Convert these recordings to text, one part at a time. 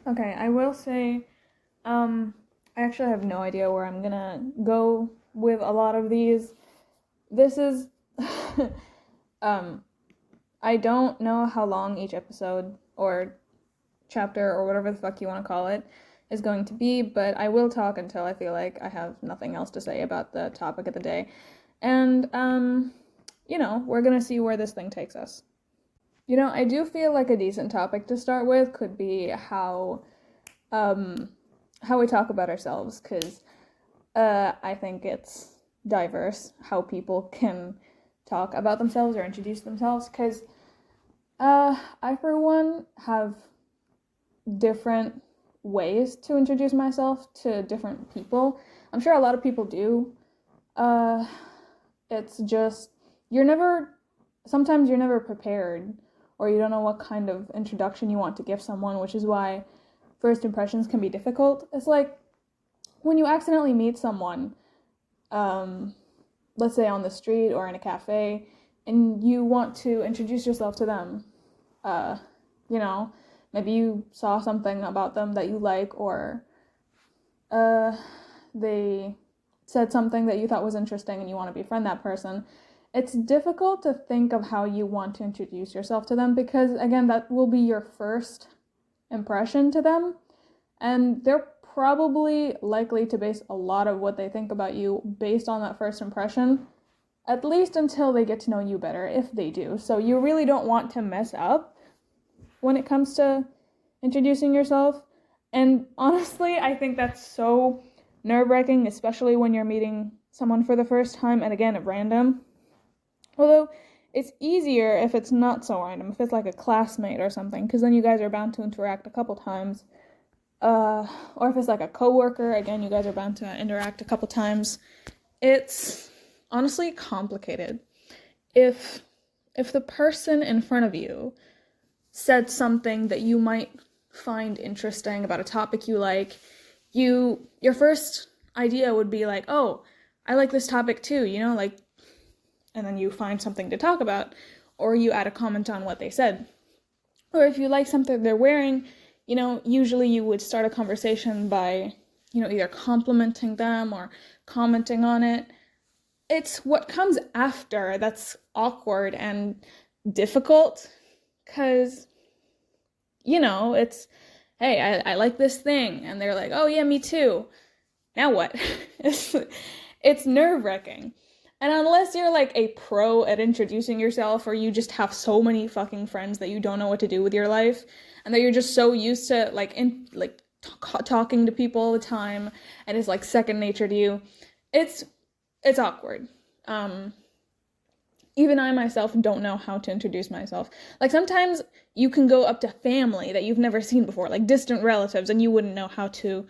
Okay, I will say, I actually have no idea where I'm gonna go with a lot of these. This is, um, I don't know how long each episode or chapter or whatever the fuck you want to call it is going to be, but I will talk until I feel like I have nothing else to say about the topic of the day. And, we're gonna see where this thing takes us. I do feel like a decent topic to start with could be um, how we talk about ourselves, because I think it's diverse how people can talk about themselves or introduce themselves, because I, for one, have different ways to introduce myself to different people. I'm sure a lot of people do. Uh, it's just, you're never, sometimes you're never prepared, or you don't know what kind of introduction you want to give someone, which is why first impressions can be difficult. It's like when you accidentally meet someone, um, let's say on the street or in a cafe, and you want to introduce yourself to them. Uh, you know, Maybe you saw something about them that you like, or uh, they said something that you thought was interesting and you want to befriend that person. It's difficult to think of how you want to introduce yourself to them because, again, that will be your first impression to them, and they're probably likely to base a lot of what they think about you based on that first impression, at least until they get to know you better, if they do. So you really don't want to mess up when it comes to introducing yourself. And honestly, I think that's so nerve-wracking, especially when you're meeting someone for the first time, and again, at random. Although, it's easier if it's not so random, if it's like a classmate or something, because then you guys are bound to interact a couple times. Or if it's like a coworker, again, you guys are bound to interact a couple times. It's honestly complicated. If the person in front of you said something that you might find interesting about a topic you like, your first idea would be like, oh, I like this topic too, and then you find something to talk about, or you add a comment on what they said. Or if you like something they're wearing, usually you would start a conversation by, either complimenting them or commenting on it. It's what comes after that's awkward and difficult, because, it's, hey, I like this thing, and they're like, oh yeah, me too. Now what? it's nerve-wracking. And unless you're like a pro at introducing yourself, or you just have so many fucking friends that you don't know what to do with your life, and that you're just so used to talking to people all the time, and it's like second nature to you, it's awkward. Even I myself don't know how to introduce myself. Like sometimes you can go up to family that you've never seen before, like distant relatives, and you wouldn't know how to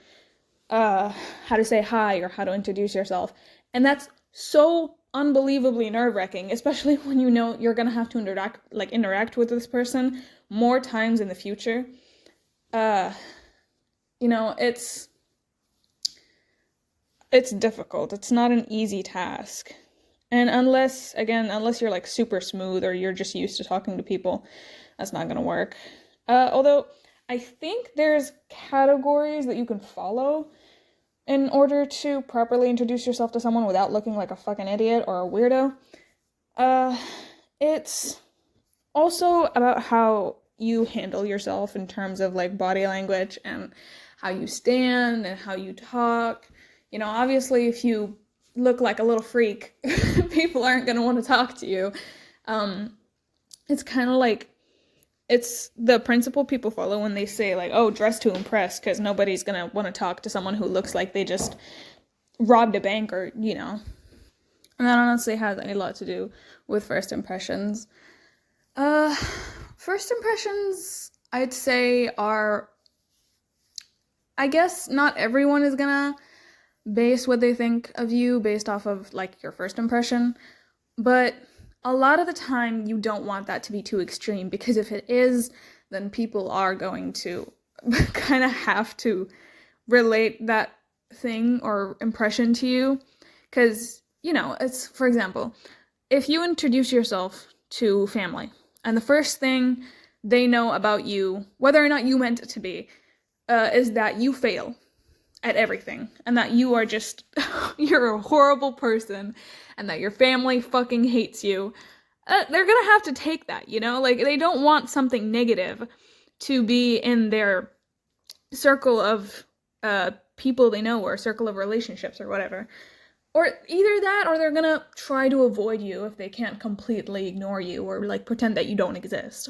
say hi or how to introduce yourself. And that's so unbelievably nerve-wracking, especially when you know you're gonna have to interact with this person more times in the future. Uh, it's difficult. It's not an easy task. And unless you're like super smooth or you're just used to talking to people, that's not gonna work. Although I think there's categories that you can follow in order to properly introduce yourself to someone without looking like a fucking idiot or a weirdo. It's also about how you handle yourself in terms of like body language and how you stand and how you talk. Obviously, if you look like a little freak, people aren't going to want to talk to you. It's kind of like, it's the principle people follow when they say like, oh, dress to impress, because nobody's going to want to talk to someone who looks like they just robbed a bank, or, And that honestly has a lot to do with first impressions. First impressions, I'd say, are, I guess not everyone is gonna base what they think of you based off of like your first impression, but a lot of the time you don't want that to be too extreme, because if it is, then people are going to kind of have to relate that thing or impression to you. Because, it's, for example, if you introduce yourself to family and the first thing they know about you, whether or not you meant it to be, is that you fail at everything, and that you are just, you're a horrible person, and that your family fucking hates you. They're gonna have to take that, like, they don't want something negative to be in their circle of people they know, or circle of relationships, or whatever. Or either that, or they're gonna try to avoid you if they can't completely ignore you, or like pretend that you don't exist.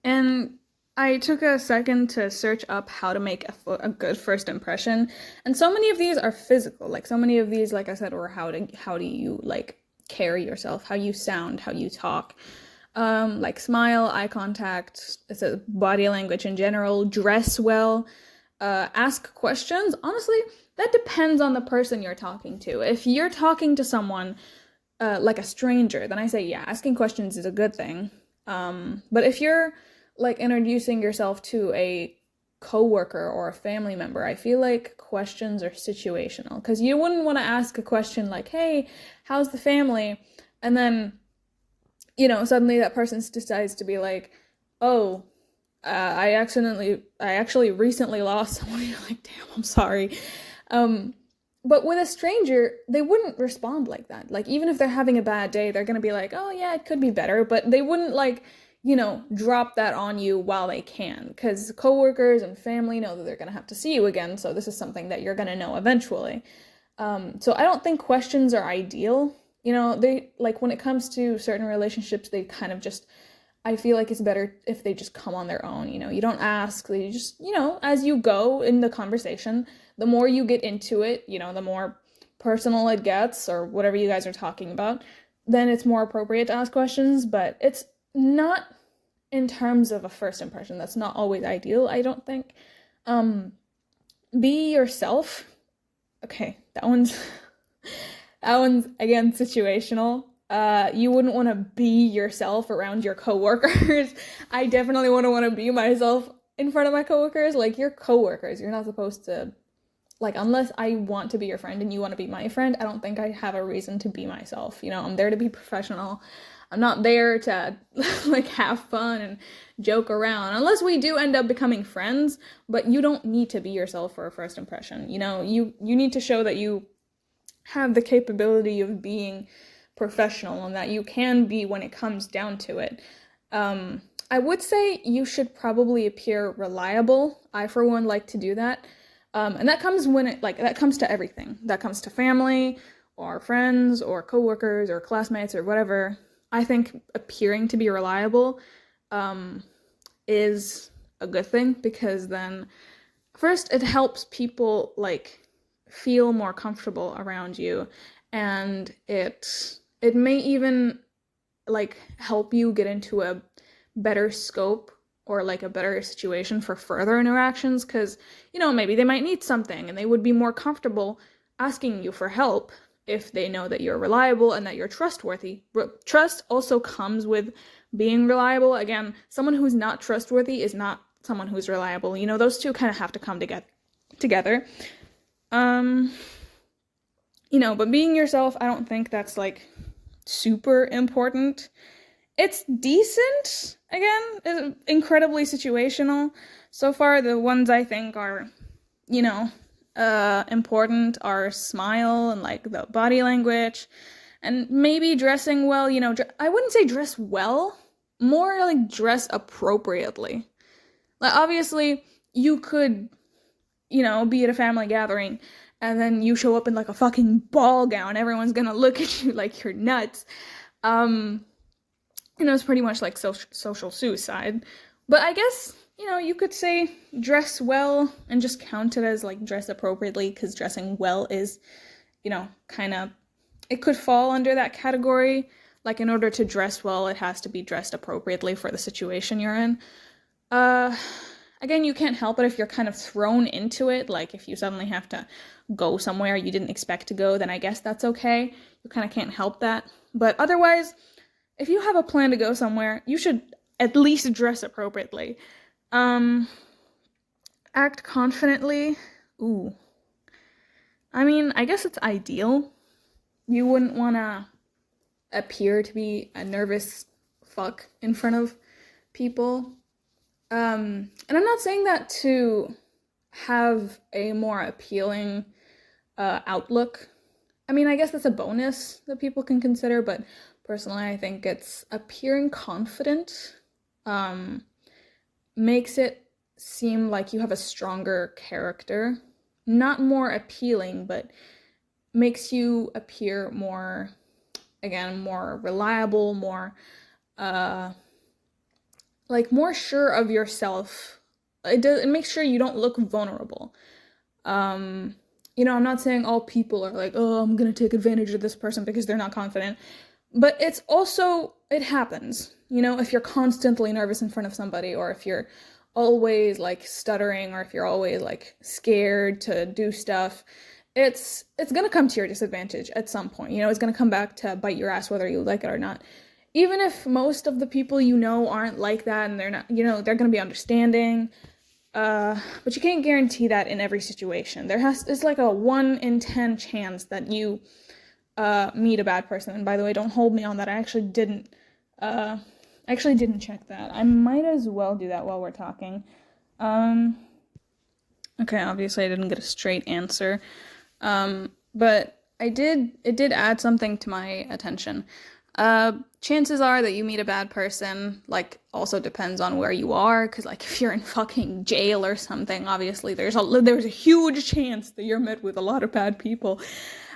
And I took a second to search up how to make a good first impression, and so many of these are physical. Like, so many of these, like I said, were how do you like carry yourself, how you sound, how you talk, like smile, eye contact, it's a body language in general, dress well, ask questions. Honestly, that depends on the person you're talking to. If you're talking to someone like a stranger, then I say, yeah, asking questions is a good thing. But if you're like introducing yourself to a coworker or a family member, I feel like questions are situational, because you wouldn't want to ask a question like, hey, how's the family? And then, suddenly that person decides to be like, oh, I actually recently lost someone. You're like, damn, I'm sorry. But with a stranger, they wouldn't respond like that. Like, even if they're having a bad day, they're gonna be like, oh yeah, it could be better, but they wouldn't like, drop that on you while they can, because coworkers and family know that they're gonna have to see you again, so this is something that you're gonna know eventually. So I don't think questions are ideal. They, like, when it comes to certain relationships, they kind of just, I feel like it's better if they just come on their own. You don't ask, they just, as you go in the conversation, the more you get into it, the more personal it gets, or whatever you guys are talking about, then it's more appropriate to ask questions. But it's not, in terms of a first impression, that's not always ideal, I don't think. Be yourself. Okay, that one's again situational. You wouldn't want to be yourself around your coworkers. I definitely wouldn't want to be myself in front of my coworkers. Like, you're coworkers, you're not supposed to, like, unless I want to be your friend and you want to be my friend, I don't think I have a reason to be myself. I'm there to be professional. I'm not there to like have fun and joke around, unless we do end up becoming friends. But you don't need to be yourself for a first impression. You need to show that you have the capability of being professional, and that you can be when it comes down to it. I would say you should probably appear reliable. I, for one, like to do that. And that comes that comes to everything. That comes to family, or friends, or coworkers, or classmates, or whatever. I think appearing to be reliable is a good thing, because then, first, it helps people like feel more comfortable around you, and it may even like help you get into a better scope, or like a better situation for further interactions, because maybe they might need something, and they would be more comfortable asking you for help if they know that you're reliable and that you're trustworthy. Trust also comes with being reliable. Again, someone who's not trustworthy is not someone who's reliable. Those two kind of have to come together. But being yourself, I don't think that's like super important. It's decent. Again, it's incredibly situational. So far, the ones I think are, important are smile, and like the body language, and maybe dressing well. I wouldn't say dress well, more like dress appropriately. Like, obviously, you could, be at a family gathering, and then you show up in like a fucking ball gown. Everyone's gonna look at you like you're nuts. It's pretty much like social suicide. But I guess, you could say dress well, and just count it as like dress appropriately, because dressing well is, kind of, it could fall under that category. Like, in order to dress well, it has to be dressed appropriately for the situation you're in. Again, you can't help it if you're kind of thrown into it. Like, if you suddenly have to go somewhere you didn't expect to go, then I guess that's okay. You kind of can't help that. But otherwise, if you have a plan to go somewhere, you should at least dress appropriately. Act confidently. Ooh. I mean, I guess it's ideal. You wouldn't want to appear to be a nervous fuck in front of people. And I'm not saying that to have a more appealing outlook. I mean, I guess that's a bonus that people can consider, but personally, I think it's appearing confident makes it seem like you have a stronger character. Not more appealing, but makes you appear more, again, more reliable, more, more sure of yourself. It makes sure you don't look vulnerable. I'm not saying all people are like, oh, I'm gonna take advantage of this person because they're not confident. But it's also, it happens. If you're constantly nervous in front of somebody, or if you're always like stuttering, or if you're always like scared to do stuff, it's gonna come to your disadvantage at some point. It's gonna come back to bite your ass whether you like it or not. Even if most of the people aren't like that, and they're not, they're gonna be understanding. But you can't guarantee that in every situation. It's like a 1 in 10 chance that you meet a bad person. And by the way, don't hold me on that. I actually didn't check that. I might as well do that while we're talking. Okay, obviously I didn't get a straight answer. But it did add something to my attention. Chances are that you meet a bad person, like, also depends on where you are, because, like, if you're in fucking jail or something, obviously there's a huge chance that you're met with a lot of bad people.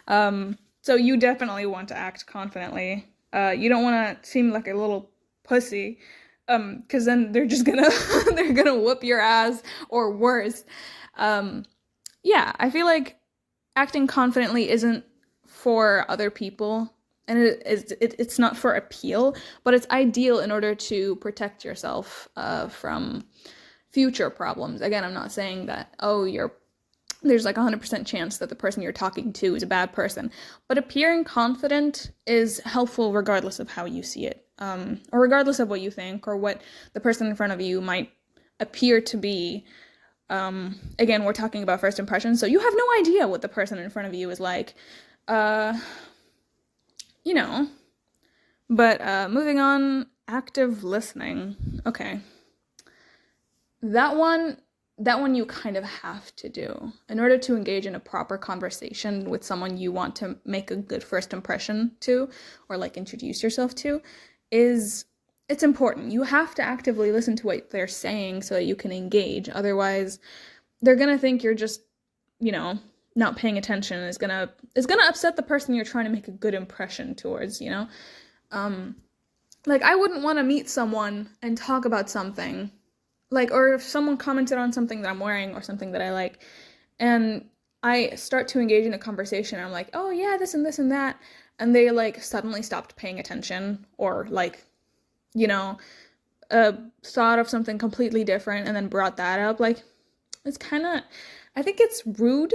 So you definitely want to act confidently. You don't want to seem like a little pussy, because then they're just gonna they're gonna whoop your ass, or worse. Yeah, I feel like acting confidently isn't for other people, and it's not for appeal, but it's ideal in order to protect yourself from future problems. Again, I'm not saying that, there's like 100% chance that the person you're talking to is a bad person, but appearing confident is helpful regardless of how you see it, or regardless of what you think, or what the person in front of you might appear to be. Again, we're talking about first impressions, so you have no idea what the person in front of you is like. But moving on, active listening. Okay. That one you kind of have to do in order to engage in a proper conversation with someone you want to make a good first impression to, or like introduce yourself to, it's important. You have to actively listen to what they're saying so that you can engage. Otherwise, they're gonna think you're just, not paying attention. It's gonna upset the person you're trying to make a good impression towards, Like, I wouldn't want to meet someone and talk about something, like, or if someone commented on something that I'm wearing or something that I like, and I start to engage in a conversation, and I'm like, oh yeah, this and this and that, and they like suddenly stopped paying attention, or like, thought of something completely different and then brought that up. Like, it's kind of, I think it's rude,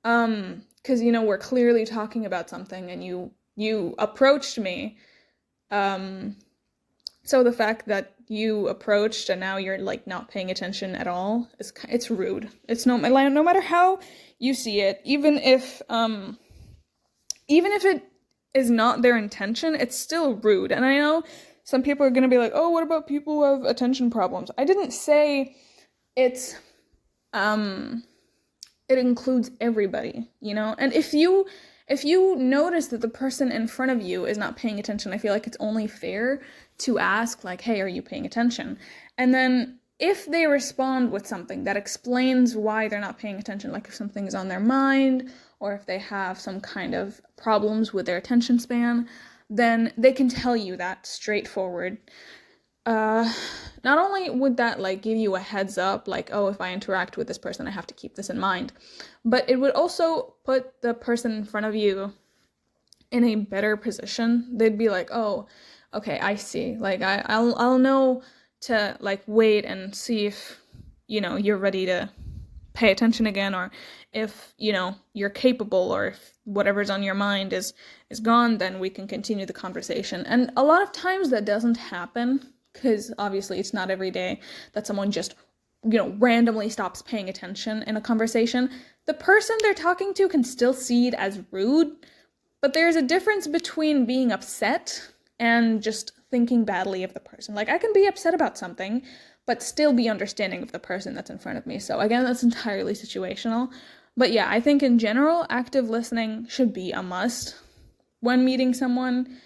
because we're clearly talking about something, and you approached me, so the fact that you approached and now you're like not paying attention at all it's rude. It's no matter how you see it, even if it is not their intention, it's still rude. And I know some people are gonna be like, oh, what about people who have attention problems? I didn't say it's it includes everybody, and if you notice that the person in front of you is not paying attention, I feel like it's only fair to ask, like, hey, are you paying attention? And then if they respond with something that explains why they're not paying attention, like if something is on their mind, or if they have some kind of problems with their attention span, then they can tell you that straightforward. Not only would that like give you a heads up, like, oh, if I interact with this person, I have to keep this in mind, but it would also put the person in front of you in a better position. They'd be like, oh, okay, I see. Like, I'll know to like wait and see if, you're ready to pay attention again, or if, you're capable, or if whatever's on your mind is gone, then we can continue the conversation. And a lot of times that doesn't happen, because obviously it's not every day that someone just, randomly stops paying attention in a conversation. The person they're talking to can still see it as rude, but there's a difference between being upset and just thinking badly of the person. Like, I can be upset about something, but still be understanding of the person that's in front of me. So again, that's entirely situational. But yeah, I think in general, active listening should be a must when meeting someone.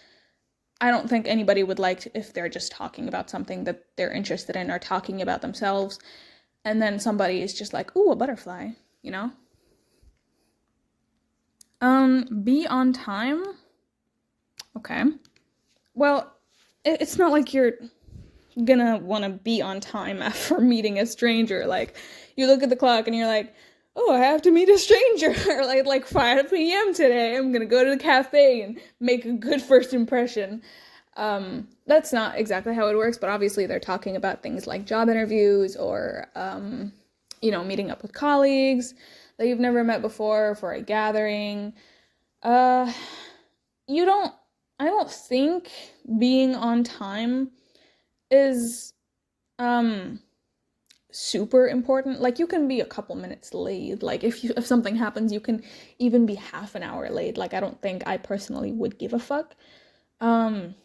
I don't think anybody would like if they're just talking about something that they're interested in or talking about themselves, and then somebody is just like, ooh, a butterfly, you know? Be on time. Okay. Well, it's not like you're gonna want to be on time after meeting a stranger. Like, you look at the clock and you're like, oh, I have to meet a stranger like 5 p.m. today. I'm gonna go to the cafe and make a good first impression. That's not exactly how it works, but obviously they're talking about things like job interviews or, meeting up with colleagues that you've never met before for a gathering. I don't think being on time is, super important. Like, you can be a couple minutes late. Like, if something happens, you can even be half an hour late. Like, I don't think I personally would give a fuck. But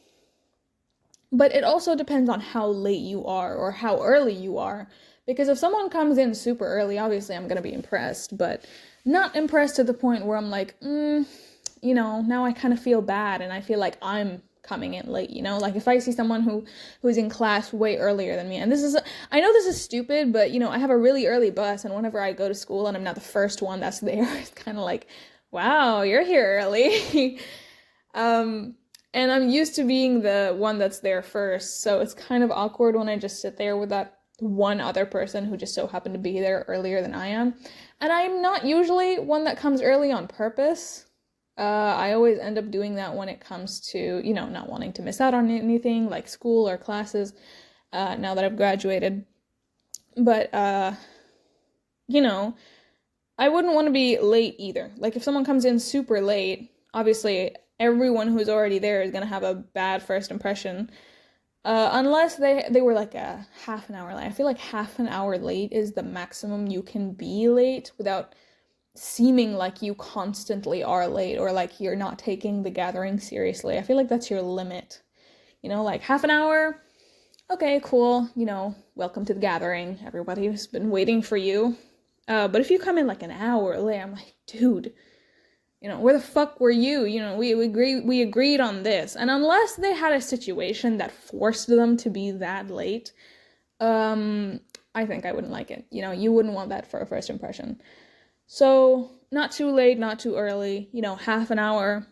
it also depends on how late you are or how early you are. Because if someone comes in super early, obviously I'm gonna be impressed, but not impressed to the point where I'm like, now I kind of feel bad and I feel like I'm coming in late, like if I see someone who's in class way earlier than me, and I know this is stupid, but I have a really early bus, and whenever I go to school and I'm not the first one that's there, it's kind of like, wow, you're here early. And I'm used to being the one that's there first, so it's kind of awkward when I just sit there with that one other person who just so happened to be there earlier than I am. And I'm not usually one that comes early on purpose. I always end up doing that when it comes to, not wanting to miss out on anything like school or classes, now that I've graduated. But, I wouldn't want to be late either. Like, if someone comes in super late, obviously everyone who's already there is going to have a bad first impression. Unless they were like a half an hour late. I feel like half an hour late is the maximum you can be late without seeming like you constantly are late or like you're not taking the gathering seriously. I feel like that's your limit. Like half an hour, okay, cool, welcome to the gathering. Everybody's been waiting for you. But if you come in like an hour late, I'm like, dude, where the fuck were you? We agreed on this. And unless they had a situation that forced them to be that late, I think I wouldn't like it. You wouldn't want that for a first impression. So, not too late, not too early, half an hour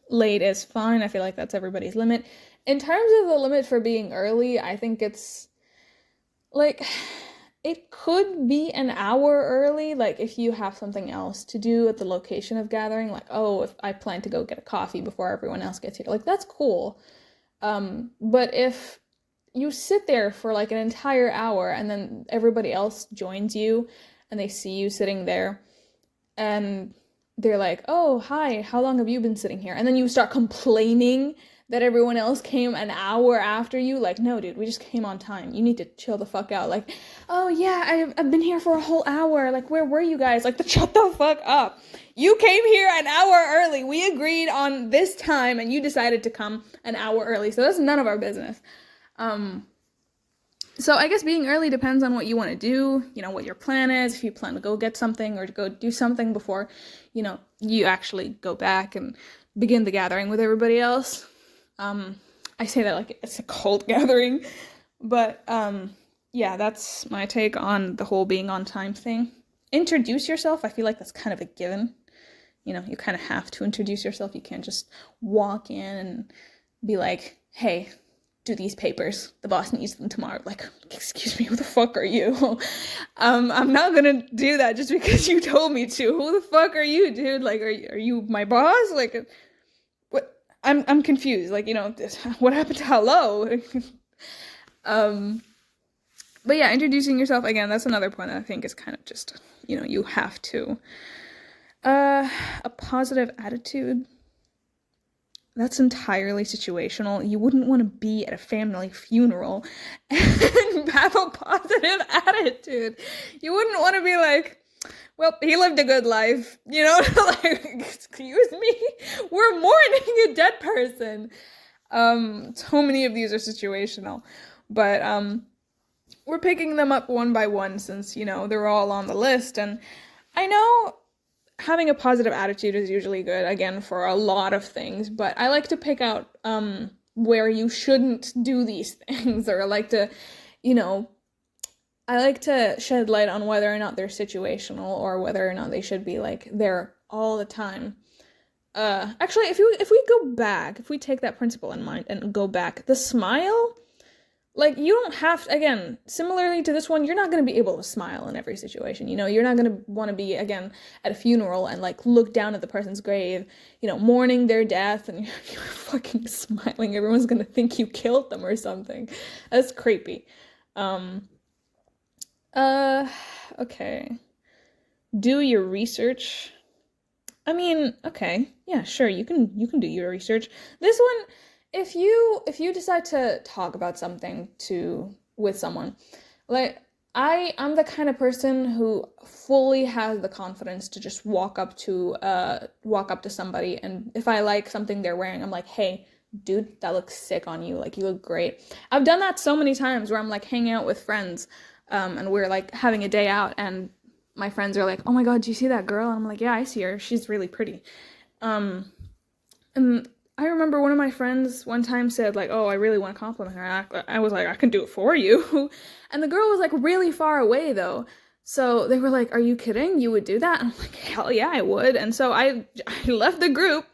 late is fine. I feel like that's everybody's limit. In terms of the limit for being early, I think it's, like, it could be an hour early, like, if you have something else to do at the location of gathering, like, oh, if I plan to go get a coffee before everyone else gets here, like, that's cool. But if you sit there for, like, an entire hour and then everybody else joins you, and they see you sitting there, and they're like, oh, hi, how long have you been sitting here? And then you start complaining that everyone else came an hour after you. Like, no, dude, we just came on time. You need to chill the fuck out. Like, oh, yeah, I've been here for a whole hour. Like, where were you guys? Like, shut the fuck up. You came here an hour early. We agreed on this time, and you decided to come an hour early. So that's none of our business. So I guess being early depends on what you want to do, what your plan is, if you plan to go get something or to go do something before, you actually go back and begin the gathering with everybody else. I say that like it's a cult gathering, but yeah, that's my take on the whole being on time thing. Introduce yourself. I feel like that's kind of a given. You kind of have to introduce yourself. You can't just walk in and be like, hey, do these papers. The boss needs them tomorrow. Like, excuse me, who the fuck are you? I'm not gonna do that just because you told me to. Who the fuck are you, dude? Like, are you my boss? Like, what? I'm confused. Like, what happened to hello? But yeah, introducing yourself, again, that's another point that I think is kind of just, you have to. A positive attitude. That's entirely situational. You wouldn't want to be at a family funeral and have a positive attitude. You wouldn't want to be like, well, he lived a good life, like, excuse me, we're mourning a dead person. So many of these are situational. But we're picking them up one by one since, they're all on the list. And I know having a positive attitude is usually good, again, for a lot of things, but I like to pick out where you shouldn't do these things, or I like to shed light on whether or not they're situational, or whether or not they should be there all the time. Actually, if we go back, if we take that principle in mind and go back, the smile, you don't have to, again, similarly to this one, you're not going to be able to smile in every situation. You're not going to want to be, again, at a funeral and look down at the person's grave, mourning their death, and you're fucking smiling. Everyone's going to think you killed them or something. That's creepy. Okay. Do your research. I mean, okay, yeah, sure, you can do your research. This one, if you decide to talk about something with someone, I'm the kind of person who fully has the confidence to just walk up to somebody, and if I like something they're wearing, I'm like, hey, dude, that looks sick on you, you look great. I've done that so many times where I'm hanging out with friends, and we're having a day out, and my friends are like, oh my god, do you see that girl? And I'm like, yeah, I see her. She's really pretty. And I remember one of my friends one time said, oh, I really want to compliment her. I was like, I can do it for you. And the girl was really far away though. So they were like, are you kidding? You would do that? And I'm like, hell yeah, I would. And so I left the group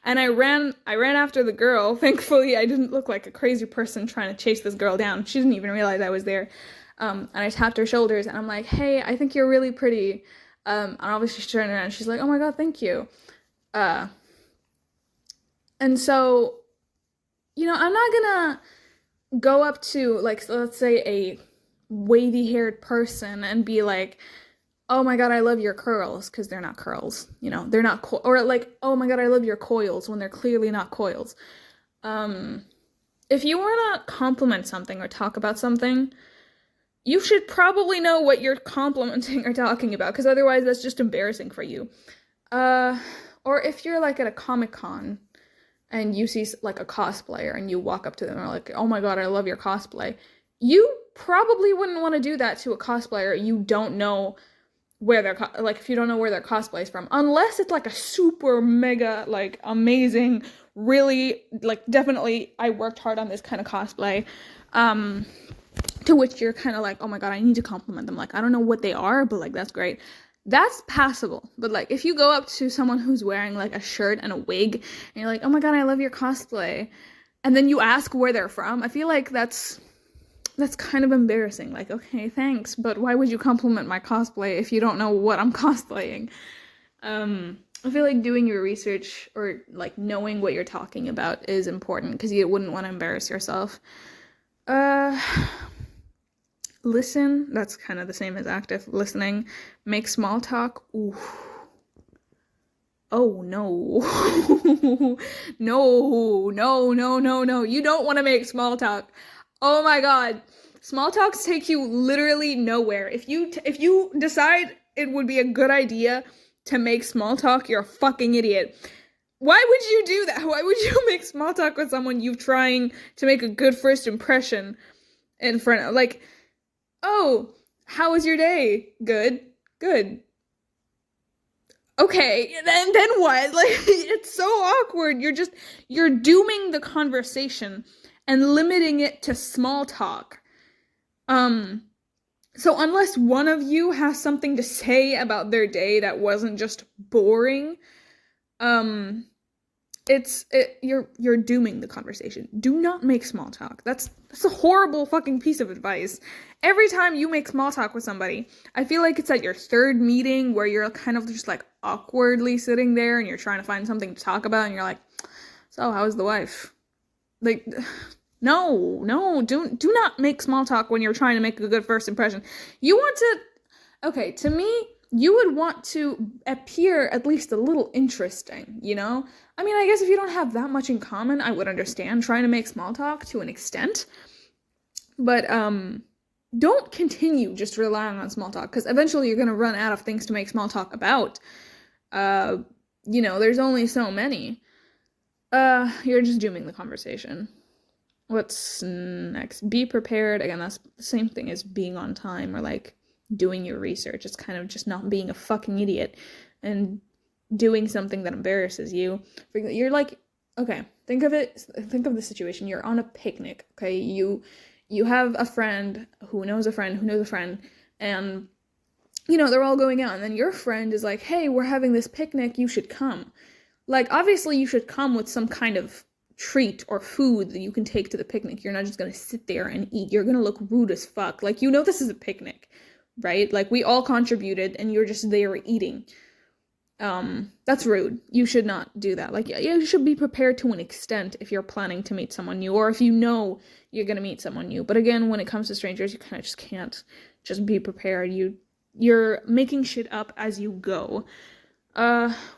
and I ran after the girl. Thankfully, I didn't look like a crazy person trying to chase this girl down. She didn't even realize I was there. And I tapped her shoulders and I'm like, hey, I think you're really pretty. And obviously she turned around and she's like, oh my god, thank you. And so, I'm not gonna go up to, let's say a wavy-haired person and be like, oh my god, I love your curls, because they're not curls, they're not, or oh my god, I love your coils, when they're clearly not coils. If you want to compliment something or talk about something, you should probably know what you're complimenting or talking about, because otherwise that's just embarrassing for you. Or if you're at a Comic-Con and you see a cosplayer and you walk up to them and are like, oh my god, I love your cosplay. You probably wouldn't want to do that to a cosplayer you don't know where they're, if you don't know where their cosplay is from. Unless it's a super mega, amazing, really, definitely I worked hard on this kind of cosplay. To which you're kind of oh my god, I need to compliment them. I don't know what they are, but that's great. That's passable. But if you go up to someone who's wearing a shirt and a wig, and you're like, oh my god, I love your cosplay, and then you ask where they're from, I feel that's kind of embarrassing. Okay, thanks, but why would you compliment my cosplay if you don't know what I'm cosplaying? I feel doing your research, or knowing what you're talking about, is important, because you wouldn't want to embarrass yourself. Listen, that's kind of the same as active listening. Make small talk. Ooh. Oh no. No. You don't want to make small talk. Oh my god. Small talks take you literally nowhere. If you decide it would be a good idea to make small talk, you're a fucking idiot. Why would you do that? Why would you make small talk with someone you're trying to make a good first impression in front of? Oh, how was your day? Good. Okay, then what? It's so awkward. You're dooming the conversation and limiting it to small talk. So unless one of you has something to say about their day that wasn't just boring, you're dooming the conversation. Do not make small talk. That's a horrible fucking piece of advice. Every time you make small talk with somebody, I feel like it's at your third meeting where you're kind of just awkwardly sitting there and you're trying to find something to talk about, and you're like, so how's the wife? No, do not make small talk when you're trying to make a good first impression. To me, you would want to appear at least a little interesting, I mean, I guess if you don't have that much in common, I would understand trying to make small talk to an extent. But don't continue just relying on small talk, because eventually you're going to run out of things to make small talk about. There's only so many. You're just dooming the conversation. What's next? Be prepared. Again, that's the same thing as being on time or like doing your research. It's kind of just not being a fucking idiot and doing something that embarrasses you. You're like, okay, think of the situation. You're on a picnic, okay? You have a friend who knows a friend who knows a friend, and they're all going out, and then your friend is like, hey, we're having this picnic, you should come. Like, obviously you should come with some kind of treat or food that you can take to the picnic. You're not just gonna sit there and eat. You're gonna look rude as fuck. Like, this is a picnic, right? Like, we all contributed and you're just there eating. That's rude. You should not do that. Like, you should be prepared to an extent if you're planning to meet someone new, or if you know you're gonna meet someone new. But again, when it comes to strangers, you kind of just can't just be prepared. You're making shit up as you go.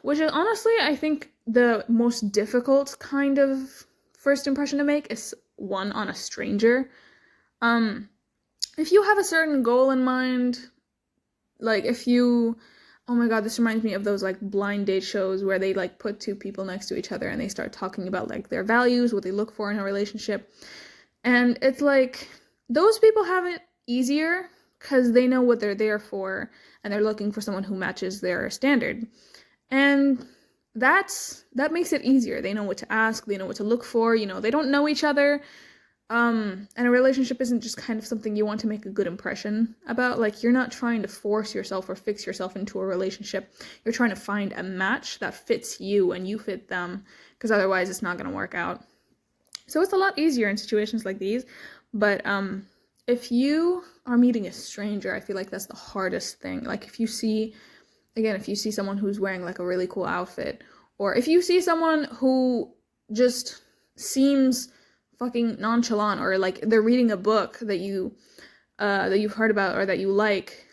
Which is honestly, I think, the most difficult kind of first impression to make is one on a stranger. If you have a certain goal in mind, like oh my god, this reminds me of those like blind date shows where they like put two people next to each other and they start talking about like their values, what they look for in a relationship. And it's like, those people have it easier because they know what they're there for and they're looking for someone who matches their standard. And that makes it easier. They know what to ask, they know what to look for, they don't know each other. And a relationship isn't just kind of something you want to make a good impression about. Like, you're not trying to force yourself or fix yourself into a relationship. You're trying to find a match that fits you and you fit them, because otherwise it's not going to work out. So it's a lot easier in situations like these. But if you are meeting a stranger, I feel like that's the hardest thing. Like, if you see someone who's wearing like a really cool outfit, or if you see someone who just seems fucking nonchalant, or like they're reading a book that you've heard about or that you like,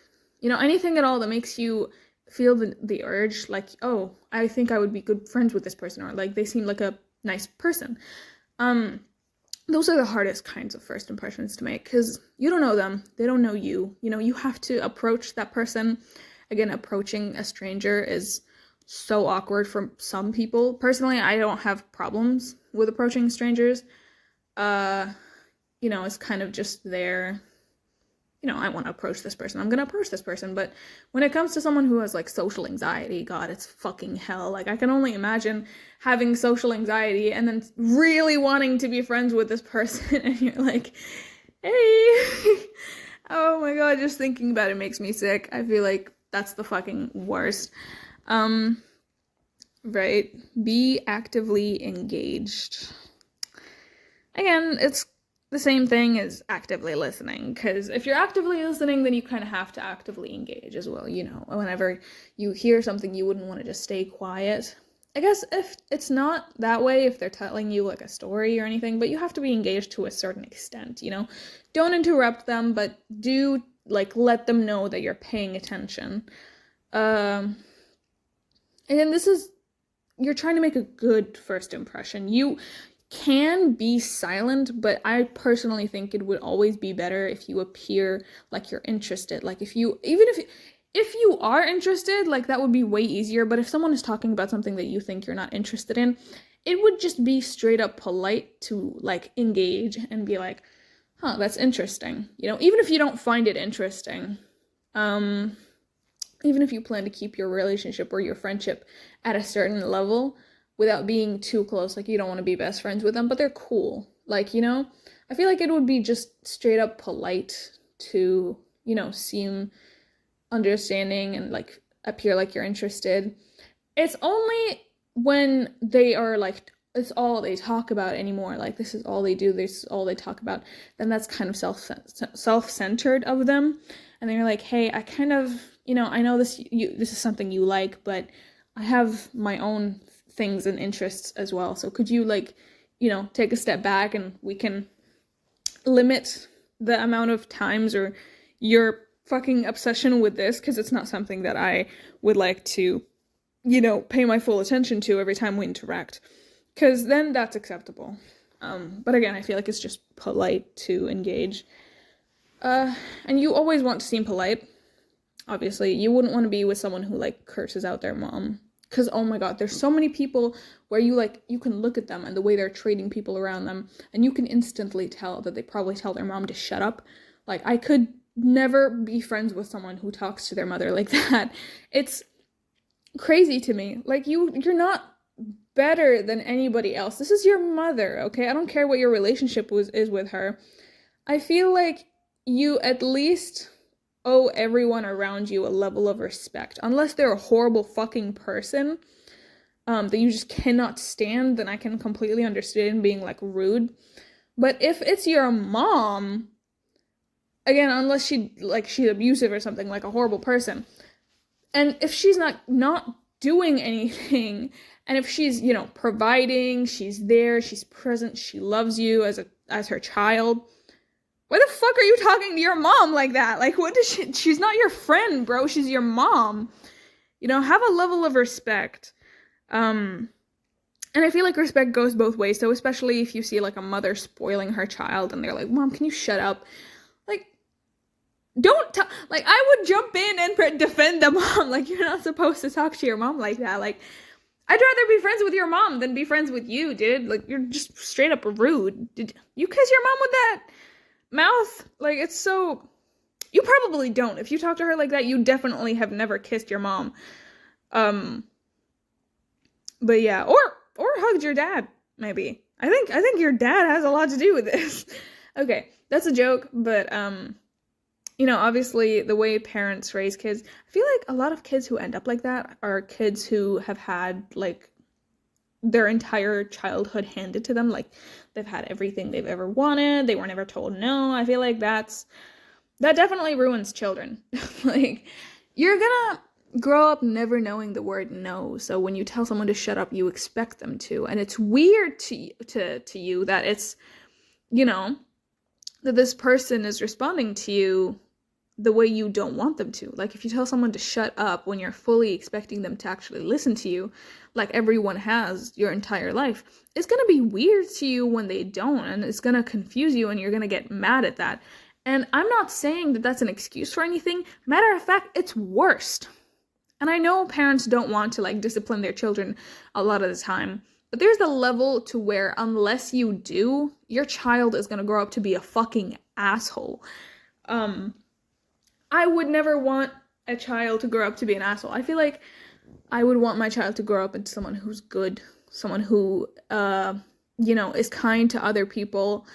anything at all that makes you feel the urge, like, oh, I think I would be good friends with this person, or like they seem like a nice person. Those are the hardest kinds of first impressions to make, because you don't know them, they don't know you. You have to approach that person. Again, approaching a stranger is so awkward for some people. Personally, I don't have problems with approaching strangers. It's kind of just there, I want to approach this person, I'm gonna approach this person. But when it comes to someone who has like social anxiety, god, it's fucking hell. Like, I can only imagine having social anxiety and then really wanting to be friends with this person and you're like, hey. Oh my god, just thinking about it makes me sick. I feel like that's the fucking worst. Right? Be actively engaged. Again, it's the same thing as actively listening, because if you're actively listening, then you kind of have to actively engage as well. Whenever you hear something, you wouldn't want to just stay quiet. I guess if it's not that way, if they're telling you like a story or anything, but you have to be engaged to a certain extent, Don't interrupt them, but do like let them know that you're paying attention. And you're trying to make a good first impression. You can be silent, but I personally think it would always be better if you appear like you're interested. Like, if you are interested, like, that would be way easier. But if someone is talking about something that you think you're not interested in, it would just be straight up polite to like engage and be like, huh, that's interesting. Even if you don't find it interesting, even if you plan to keep your relationship or your friendship at a certain level without being too close, like, you don't want to be best friends with them, but they're cool. Like, I feel like it would be just straight up polite to, seem understanding and like appear like you're interested. It's only when they are like, it's all they talk about anymore, like this is all they do, this is all they talk about, then that's kind of self-centered of them. And then you're like, hey, I kind of, I know this is something you like, but I have my own things and interests as well. So could you like, take a step back and we can limit the amount of times or your fucking obsession with this, because it's not something that I would like to, pay my full attention to every time we interact, because then that's acceptable. But again, I feel like it's just polite to engage. And you always want to seem polite. Obviously, you wouldn't want to be with someone who like curses out their mom, Because, oh my God, there's so many people where you can look at them and the way they're treating people around them, and you can instantly tell that they probably tell their mom to shut up. Like, I could never be friends with someone who talks to their mother like that. It's crazy to me. Like, you're not better than anybody else. This is your mother, okay? I don't care what your relationship is with her. I feel like you at least owe everyone around you a level of respect. Unless they're a horrible fucking person that you just cannot stand, then I can completely understand being, like, rude. But if it's your mom, again, unless she's abusive or something, like a horrible person, and if she's not doing anything, and if she's, providing, she's there, she's present, she loves you as her child, why the fuck are you talking to your mom like that? Like, what does she's not your friend, bro. She's your mom. Have a level of respect. And I feel like respect goes both ways. So especially if you see, like, a mother spoiling her child and they're like, Mom, can you shut up? Like, I would jump in and defend the mom. Like, you're not supposed to talk to your mom like that. Like, I'd rather be friends with your mom than be friends with you, dude. Like, you're just straight up rude. Did you kiss your mom with that mouth? Like, it's so... You probably don't. If you talk to her like that, you definitely have never kissed your mom. But yeah, or hugged your dad, maybe. I think your dad has a lot to do with this. Okay, that's a joke, but obviously the way parents raise kids, I feel like a lot of kids who end up like that are kids who have had, like, their entire childhood handed to them. Like, they've had everything they've ever wanted. They were never told no. I feel like that definitely ruins children. Like, you're gonna grow up never knowing the word no. So when you tell someone to shut up, you expect them to. And it's weird to you that it's, that this person is responding to you the way you don't want them to. Like, if you tell someone to shut up when you're fully expecting them to actually listen to you, like everyone has your entire life, it's gonna be weird to you when they don't, and it's gonna confuse you, and you're gonna get mad at that. And I'm not saying that that's an excuse for anything. Matter of fact, it's worst. And I know parents don't want to, like, discipline their children a lot of the time, but there's a level to where unless you do, your child is gonna grow up to be a fucking asshole. I would never want a child to grow up to be an asshole. I feel like I would want my child to grow up into someone who's good, someone who, is kind to other people.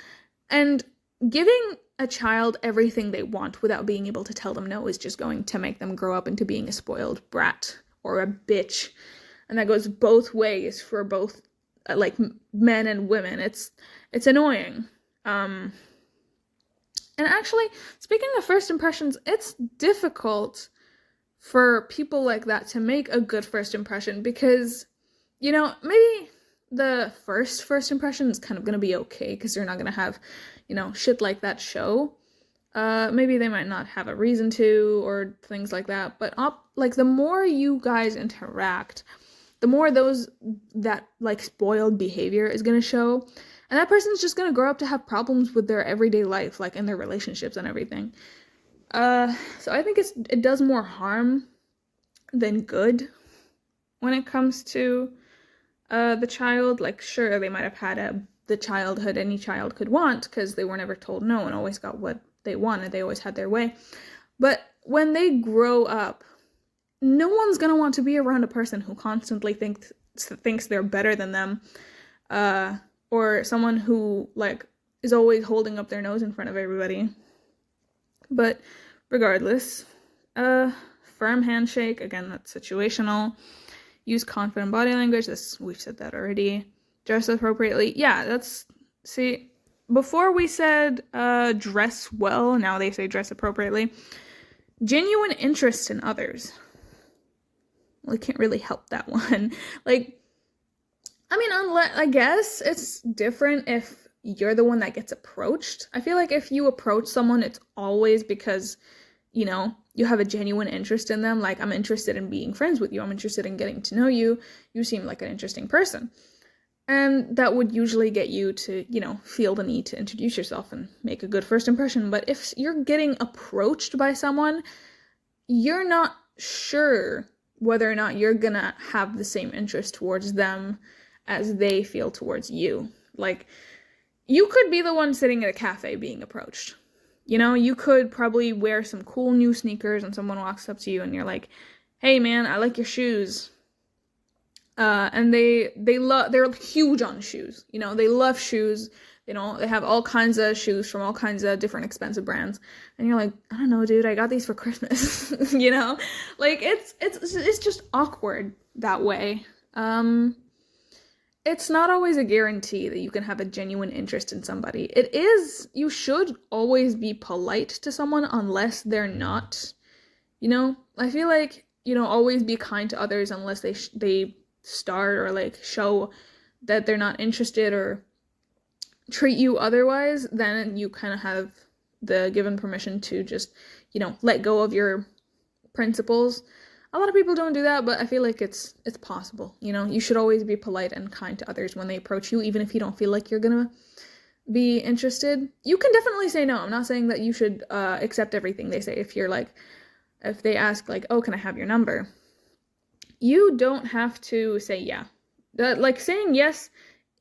And giving a child everything they want without being able to tell them no is just going to make them grow up into being a spoiled brat or a bitch. And that goes both ways for both, like, men and women. It's annoying. And actually, speaking of first impressions, it's difficult for people like that to make a good first impression because, maybe the first impression is kind of going to be okay because they're not going to have, shit like that show. Maybe they might not have a reason to or things like that. But, the more you guys interact, the more that spoiled behavior is going to show. And that person's just going to grow up to have problems with their everyday life, like in their relationships and everything. So I think it does more harm than good when it comes to the child. Like, sure, they might have had the childhood any child could want because they were never told no and always got what they wanted. They always had their way. But when they grow up, no one's going to want to be around a person who constantly thinks they're better than them. Or someone who, is always holding up their nose in front of everybody. But regardless, firm handshake, again, that's situational. Use confident body language, we've said that already. Dress appropriately, yeah, before we said dress well, now they say dress appropriately. Genuine interest in others. Well, I can't really help that one. I guess it's different if you're the one that gets approached. I feel like if you approach someone, it's always because, you have a genuine interest in them. Like, I'm interested in being friends with you. I'm interested in getting to know you. You seem like an interesting person. And that would usually get you to, feel the need to introduce yourself and make a good first impression. But if you're getting approached by someone, you're not sure whether or not you're gonna have the same interest towards them as they feel towards you. Like, you could be the one sitting at a cafe being approached. You know, you could probably wear some cool new sneakers and someone walks up to you and you're like, hey man, I like your shoes. And they're huge on shoes. You know, they love shoes. You know, they have all kinds of shoes from all kinds of different expensive brands. And you're like, I don't know, dude, I got these for Christmas. You know? Like, it's just awkward that way. It's not always a guarantee that you can have a genuine interest in somebody. You should always be polite to someone unless they're not. You know? I feel like, you know, always be kind to others unless they start or, like, show that they're not interested or treat you otherwise. Then you kind of have the given permission to just, you know, let go of your principles. A lot of people don't do that, but I feel like it's possible. You know, you should always be polite and kind to others when they approach you, even if you don't feel like you're gonna be interested. You can definitely say no. I'm not saying that you should accept everything they say. If they ask, like, oh, can I have your number? You don't have to say yeah. Like, saying yes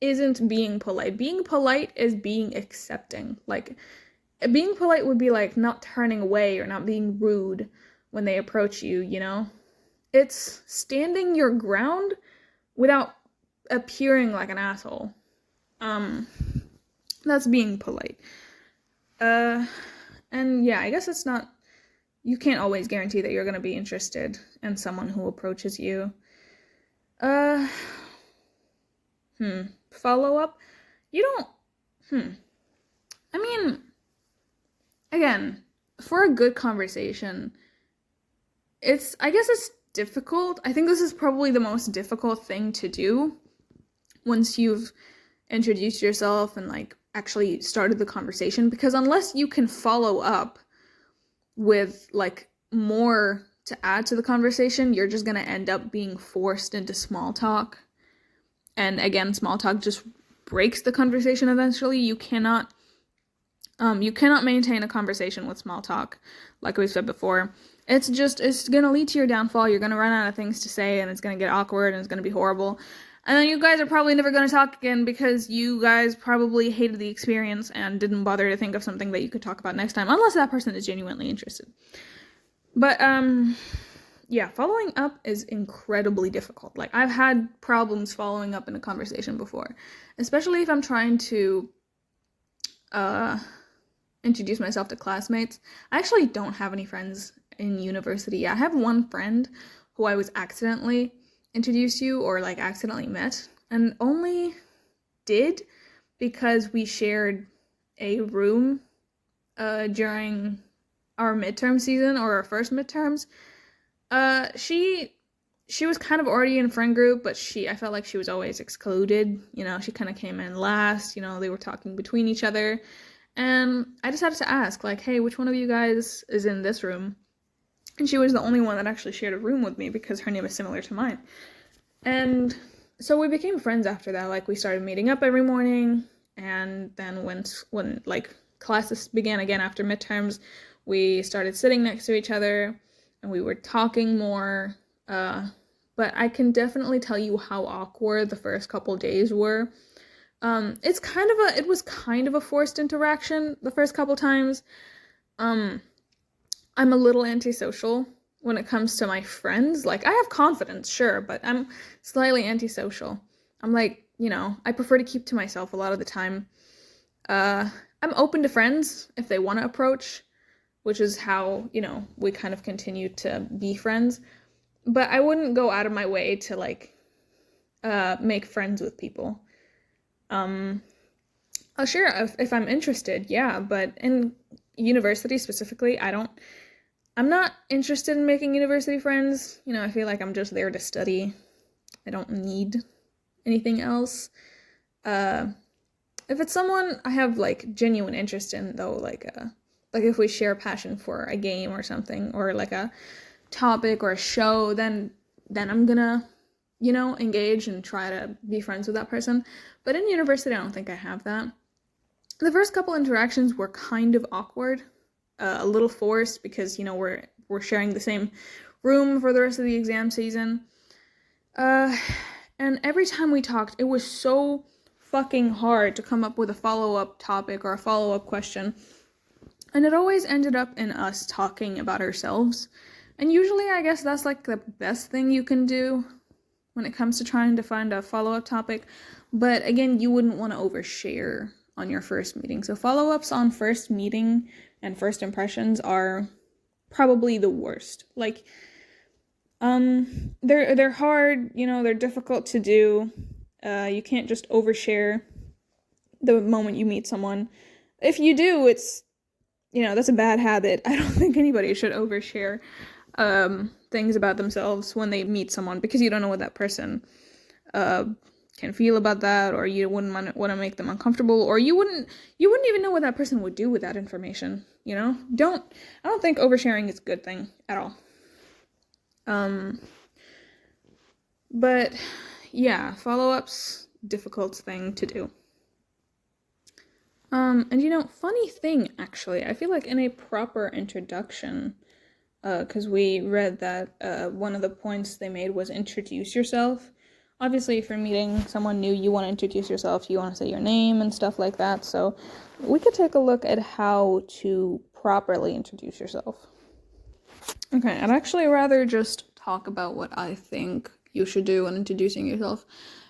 isn't being polite. Being polite is being accepting. Like, being polite would be like not turning away or not being rude when they approach you, you know? It's standing your ground without appearing like an asshole. That's being polite. And yeah, I guess you can't always guarantee that you're gonna be interested in someone who approaches you. Follow up? You don't, I mean, again, for a good conversation, I guess it's difficult. I think this is probably the most difficult thing to do once you've introduced yourself and, like, actually started the conversation, because unless you can follow up with, like, more to add to the conversation, you're just gonna end up being forced into small talk. And again, small talk just breaks the conversation eventually. You cannot maintain a conversation with small talk, like we said before. It's gonna lead to your downfall. You're gonna run out of things to say, and it's gonna get awkward, and it's gonna be horrible. And then you guys are probably never gonna talk again because you guys probably hated the experience and didn't bother to think of something that you could talk about next time, unless that person is genuinely interested. But, yeah, following up is incredibly difficult. Like, I've had problems following up in a conversation before, especially if I'm trying to, introduce myself to classmates. I actually don't have any friends in university. I have one friend who I was accidentally introduced to, or, like, accidentally met, and only did because we shared a room, during our midterm season, or our first midterms. She was kind of already in friend group, but I felt like she was always excluded. You know, she kind of came in last. You know, they were talking between each other. And I decided to ask, like, hey, which one of you guys is in this room? And she was the only one that actually shared a room with me because her name is similar to mine. And so we became friends after that. Like, we started meeting up every morning. And then when like, classes began again after midterms, we started sitting next to each other. And we were talking more, but I can definitely tell you how awkward the first couple days were. It was kind of a forced interaction the first couple times. I'm a little antisocial when it comes to my friends. Like, I have confidence, sure, but I'm slightly antisocial. I'm like, you know, I prefer to keep to myself a lot of the time. I'm open to friends if they want to approach, which is how, you know, we kind of continue to be friends. But I wouldn't go out of my way to, like, make friends with people. Sure, if I'm interested, yeah, but in university specifically, I'm not interested in making university friends. You know, I feel like I'm just there to study. I don't need anything else. If it's someone I have, like, genuine interest in, though, like if we share a passion for a game or something, or, like, a topic or a show, then I'm gonna, you know, engage and try to be friends with that person. But in university, I don't think I have that. The first couple interactions were kind of awkward, a little forced, because, you know, we're we're sharing the same room for the rest of the exam season. And every time we talked, it was so fucking hard to come up with a follow-up topic or a follow-up question. And it always ended up in us talking about ourselves. And usually, I guess that's like the best thing you can do when it comes to trying to find a follow-up topic. But again, you wouldn't want to overshare on your first meeting. So follow-ups on first meeting and first impressions are probably the worst. Like, they're hard, they're difficult to do. You can't just overshare the moment you meet someone. If you do, it's, that's a bad habit. I don't think anybody should overshare things about themselves when they meet someone, because you don't know what that person can feel about that, or you wouldn't want to make them uncomfortable, or you wouldn't even know what that person would do with that information. I don't think oversharing is a good thing at all. But yeah, follow-ups, difficult thing to do. And funny thing, actually, I feel like in a proper introduction, because we read that one of the points they made was introduce yourself. Obviously, if you're meeting someone new, you want to introduce yourself, you want to say your name and stuff like that, so we could take a look at how to properly introduce yourself. Okay, I'd actually rather just talk about what I think you should do when introducing yourself.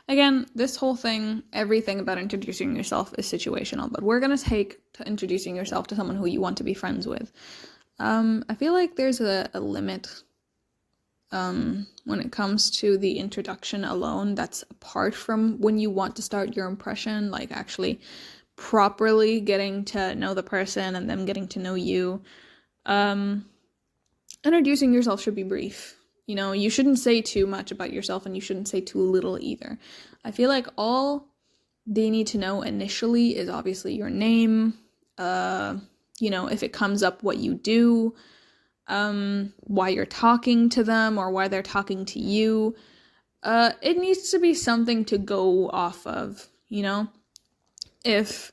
Again, this whole thing, everything about introducing yourself is situational, but we're going to take to introducing yourself to someone who you want to be friends with. I feel like there's a limit when it comes to the introduction alone that's apart from when you want to start your impression, like actually properly getting to know the person and them getting to know you. Introducing yourself should be brief. You shouldn't say too much about yourself, and you shouldn't say too little either. I feel like all they need to know initially is obviously your name, if it comes up, what you do, why you're talking to them or why they're talking to you. It needs to be something to go off of, If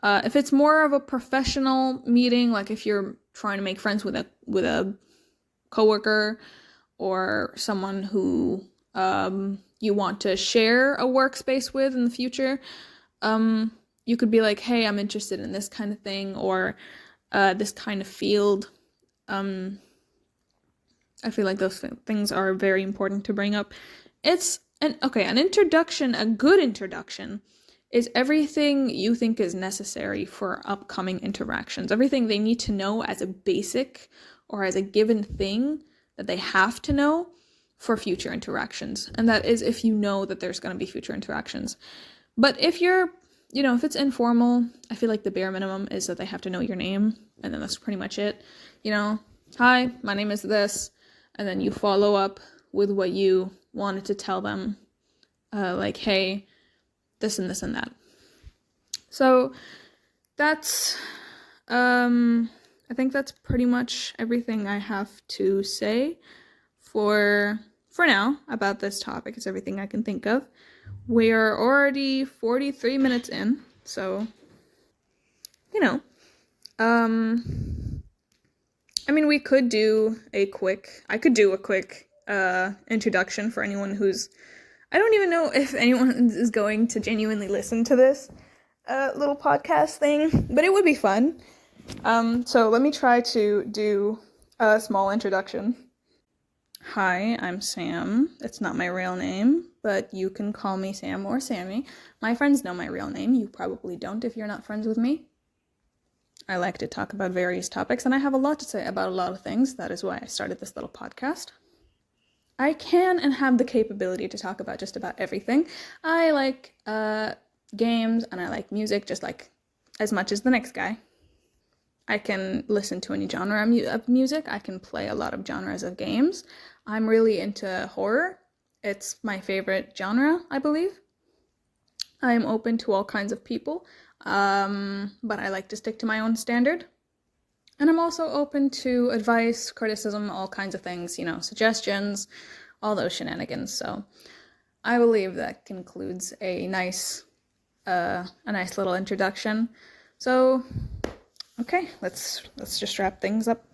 it's more of a professional meeting, like if you're trying to make friends with a coworker, or someone who you want to share a workspace with in the future, you could be like, hey, I'm interested in this kind of thing, or this kind of field. I feel like those things are very important to bring up. An introduction, a good introduction, is everything you think is necessary for upcoming interactions. Everything they need to know as a basic or as a given thing that they have to know for future interactions. And that is if you know that there's going to be future interactions. But if you're, if it's informal, I feel like the bare minimum is that they have to know your name, and then that's pretty much it. Hi, my name is this, and then you follow up with what you wanted to tell them, like, hey, this and this and that. So that's, I think that's pretty much everything I have to say for now about this topic. It's everything I can think of. We are already 43 minutes in, so, we could do a quick introduction for anyone who's, I don't even know if anyone is going to genuinely listen to this little podcast thing, but it would be fun. So let me try to do a small introduction. Hi, I'm Sam. It's not my real name, but you can call me Sam or Sammy. My friends know my real name. You probably don't if you're not friends with me. I like to talk about various topics, and I have a lot to say about a lot of things. That is why I started this little podcast. I can and have the capability to talk about just about everything. I like games, and I like music just like as much as the next guy. I can listen to any genre of music. I can play a lot of genres of games. I'm really into horror. It's my favorite genre, I believe. I am open to all kinds of people, but I like to stick to my own standard. And I'm also open to advice, criticism, all kinds of things, suggestions, all those shenanigans. So I believe that concludes a nice little introduction. So, okay, let's just wrap things up.